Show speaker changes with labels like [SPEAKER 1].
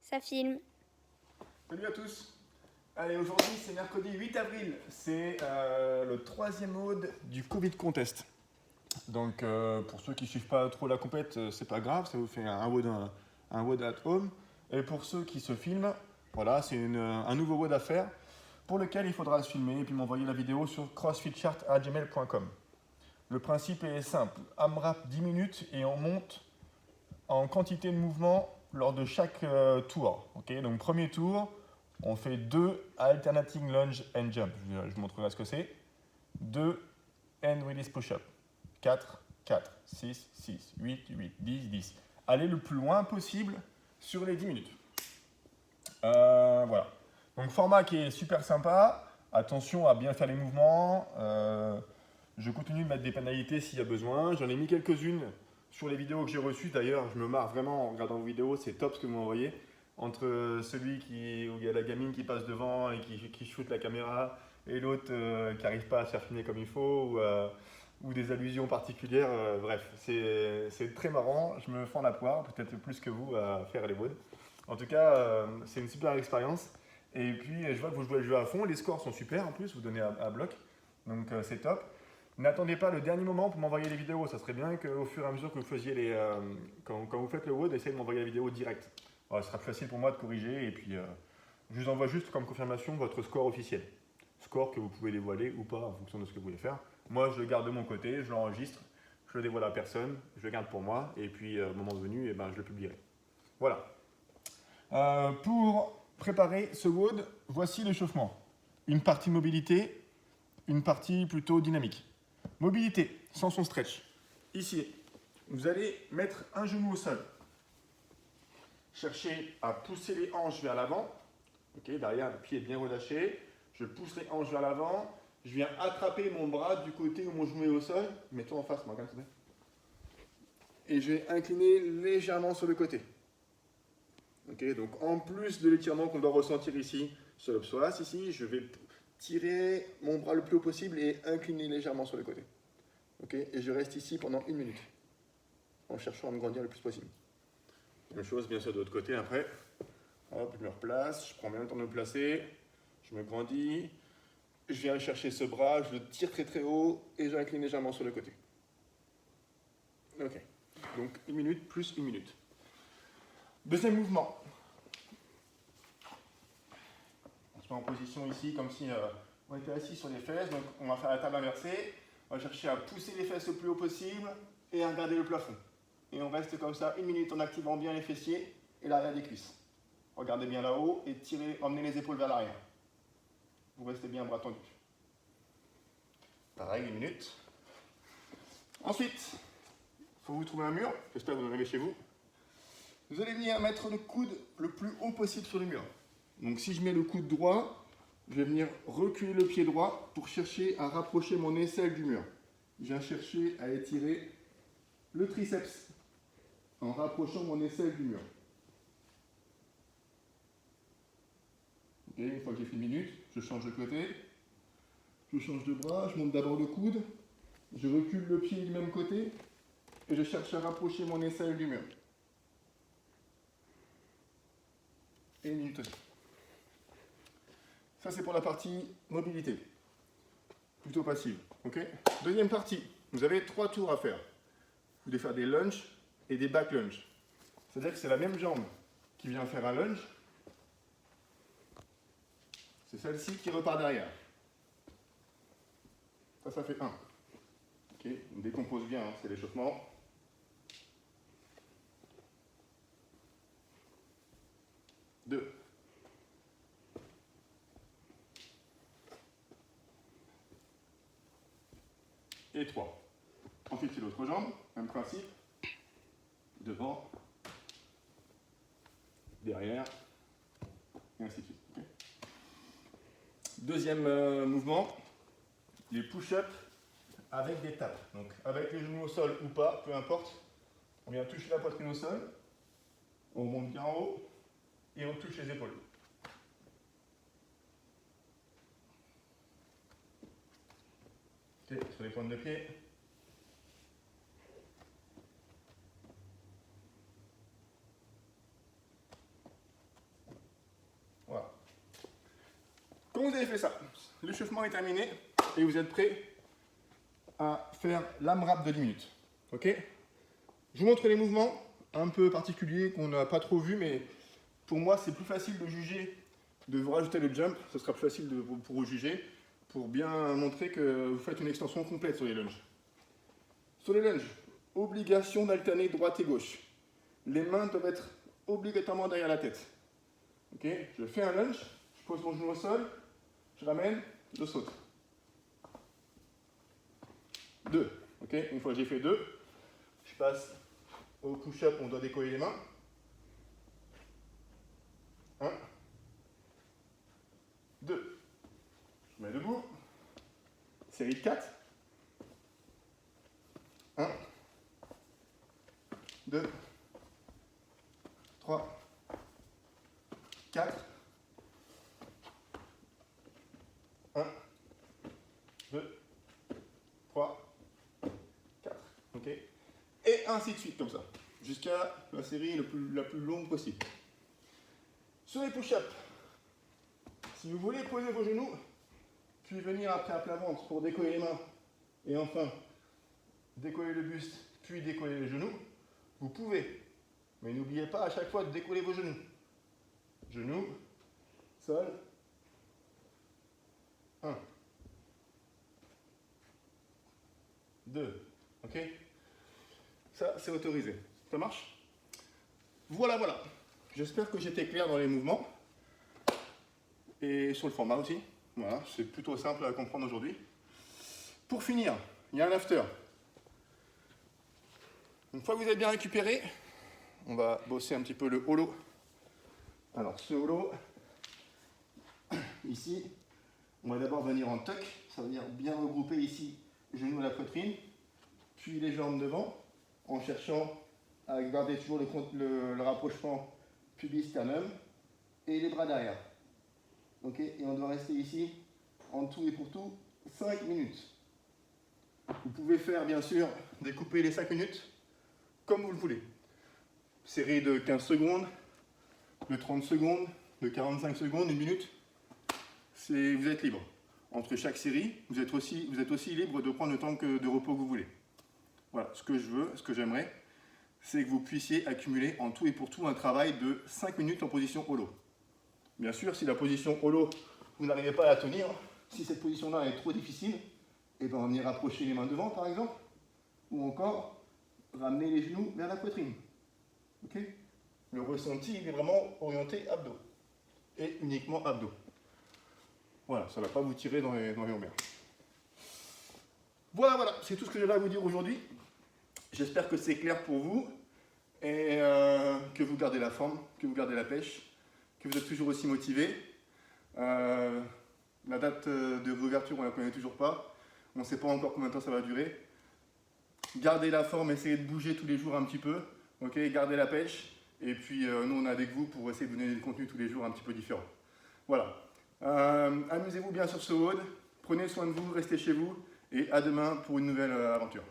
[SPEAKER 1] Ça filme.
[SPEAKER 2] Salut à tous. Allez, aujourd'hui c'est mercredi 8 avril, c'est le troisième WOD du Covid Contest. Donc pour ceux qui ne suivent pas trop la compète, c'est pas grave, ça vous fait un WOD at home. Et pour ceux qui se filment, voilà, c'est un nouveau WOD à faire pour lequel il faudra se filmer et puis m'envoyer la vidéo sur crossfitchart@gmail.com. Le principe est simple, AMRAP 10 minutes et on monte en quantité de mouvement lors de chaque tour. Okay, donc premier tour, on fait 2 alternating lunge and jump. Je vous montrerai ce que c'est. 2 hand release push-up. 4, 4, 6, 6, 8, 8, 10, 10. Allez le plus loin possible sur les 10 minutes. Voilà. Donc format qui est super sympa. Attention à bien faire les mouvements. Je continue de mettre des pénalités s'il y a besoin. J'en ai mis quelques-unes sur les vidéos que j'ai reçues. D'ailleurs, je me marre vraiment en regardant vos vidéos. C'est top ce que vous m'envoyez. Entre celui où il y a la gamine qui passe devant et qui shoot la caméra et l'autre qui n'arrive pas à se faire filmer comme il faut ou des allusions particulières. Bref, c'est très marrant. Je me fends la poire, peut-être plus que vous, à faire les WOD. En tout cas, c'est une super expérience. Et puis, je vois que vous jouez le jeu à fond. Les scores sont super en plus, vous donnez à bloc. Donc, c'est top. N'attendez pas le dernier moment pour m'envoyer les vidéos. Ça serait bien qu'au fur et à mesure que vous faisiez quand vous faites le WOD, essayez de m'envoyer la vidéo direct. Alors, ce sera plus facile pour moi de corriger. Et puis, je vous envoie juste comme confirmation votre score officiel. Score que vous pouvez dévoiler ou pas en fonction de ce que vous voulez faire. Moi, je le garde de mon côté, je l'enregistre, je le dévoile à personne, je le garde pour moi. Et puis, au moment venu, je le publierai. Voilà. Pour préparer ce WOD, voici l'échauffement. Une partie mobilité, une partie plutôt dynamique. Mobilité, sans son stretch. Ici, vous allez mettre un genou au sol. Cherchez à pousser les hanches vers l'avant. Okay, derrière, le pied est bien relâché. Je pousse les hanches vers l'avant. Je viens attraper mon bras du côté où mon genou est au sol. Mets-toi en face, Morgane, s'il te plaît. Et je vais incliner légèrement sur le côté. Okay, donc en plus de l'étirement qu'on doit ressentir ici sur le psoas, ici, je vais tirer mon bras le plus haut possible et incliner légèrement sur le côté. Okay, et je reste ici pendant 1 minute, en cherchant à me grandir le plus possible. Même chose, bien sûr, de l'autre côté après. Hop, je me replace, je prends bien le temps de me placer, je me grandis, je viens chercher ce bras, je le tire très très haut et j'incline légèrement sur le côté. Ok, donc 1 minute plus 1 minute. Deuxième mouvement. On se met en position ici comme si on était assis sur les fesses, donc on va faire la table inversée. On va chercher à pousser les fesses le plus haut possible et à regarder le plafond. Et on reste comme ça 1 minute en activant bien les fessiers et l'arrière des cuisses. Regardez bien là-haut et emmenez les épaules vers l'arrière. Vous restez bien bras tendus. Pareil, 1 minute. Ensuite, il faut vous trouver un mur. J'espère que vous en avez chez vous. Vous allez venir mettre le coude le plus haut possible sur le mur. Donc si je mets le coude droit, je vais venir reculer le pied droit pour chercher à rapprocher mon aisselle du mur. Je viens chercher à étirer le triceps en rapprochant mon aisselle du mur. Okay, une fois que j'ai fait 1 minute, je change de côté, je change de bras, je monte d'abord le coude, je recule le pied du même côté et je cherche à rapprocher mon aisselle du mur. Et 1 minute aussi. Ça c'est pour la partie mobilité, plutôt passive. Okay. Deuxième partie, vous avez 3 tours à faire. Vous devez faire des lunges et des back lunges. C'est-à-dire que c'est la même jambe qui vient faire un lunge. C'est celle-ci qui repart derrière. Ça fait 1. Okay. On décompose bien, hein, c'est l'échauffement. Deux. Et 3. Ensuite, c'est l'autre jambe, même principe. Devant, derrière, et ainsi de suite. Okay. Deuxième mouvement, les push-ups avec des tapes. Donc avec les genoux au sol ou pas, peu importe. On vient toucher la poitrine au sol, on monte bien en haut et on touche les épaules. Okay, sur les pointes de pied. avez fait ça, l'échauffement est terminé et vous êtes prêt à faire l'AMRAP de 10 minutes. Ok? Je vous montre les mouvements un peu particuliers qu'on n'a pas trop vus, mais pour moi, c'est plus facile de juger, de vous rajouter le jump, ce sera plus facile pour vous juger, pour bien montrer que vous faites une extension complète sur les lunges. Sur les lunges, obligation d'alterner droite et gauche. Les mains doivent être obligatoirement derrière la tête. Ok? Je fais un lunge, je pose mon genou au sol, je ramène, je saute. 2. Ok? Une fois que j'ai fait 2, je passe au push-up, on doit décoller les mains. 1, 2. Je mets debout. Série de 4. 1, 2, 3, 4. 1, 2, 3, 4. Ok? Et ainsi de suite, comme ça, jusqu'à la série la plus longue possible. Sur les push-ups, si vous voulez poser vos genoux, puis venir après à plat ventre pour décoller les mains, et enfin décoller le buste, puis décoller les genoux, vous pouvez. Mais n'oubliez pas à chaque fois de décoller vos genoux. Genoux, sol, 1, 2, ok? Ça, c'est autorisé. Ça marche? Voilà, voilà. J'espère que j'étais clair dans les mouvements. Et sur le format aussi. Voilà, c'est plutôt simple à comprendre aujourd'hui. Pour finir, il y a un after. Une fois que vous avez bien récupéré, on va bosser un petit peu le holo. Alors, ce holo, ici, on va d'abord venir en tuck. Ça veut dire bien regrouper ici, genoux à la poitrine, puis les jambes devant, en cherchant à garder toujours le rapprochement pubis-sternum et les bras derrière. Ok, et on doit rester ici, en tout et pour tout, 5 minutes. Vous pouvez faire, bien sûr, découper les 5 minutes comme vous le voulez. Série de 15 secondes, de 30 secondes, de 45 secondes, 1 minute. Vous êtes libre. Entre chaque série, vous êtes aussi libre de prendre le temps de repos que vous voulez. Voilà, ce que je veux, ce que j'aimerais, c'est que vous puissiez accumuler en tout et pour tout un travail de 5 minutes en position holo. Bien sûr, si la position holo, vous n'arrivez pas à la tenir, si cette position-là est trop difficile, et bien on va venir rapprocher les mains devant par exemple, ou encore ramener les genoux vers la poitrine. Ok? Le ressenti, il est vraiment orienté abdos, et uniquement abdos. Voilà, ça ne va pas vous tirer dans les lombaires. Voilà, voilà, c'est tout ce que j'avais à vous dire aujourd'hui. J'espère que c'est clair pour vous, et que vous gardez la forme, que vous gardez la pêche, que vous êtes toujours aussi motivé. La date de réouverture, on ne la connaît toujours pas. On ne sait pas encore combien de temps ça va durer. Gardez la forme, essayez de bouger tous les jours un petit peu. Okay, gardez la pêche. Et puis nous, on est avec vous pour essayer de vous donner des contenus tous les jours un petit peu différents. Voilà. Amusez-vous bien sur ce WOD. Prenez soin de vous, restez chez vous. Et à demain pour une nouvelle aventure.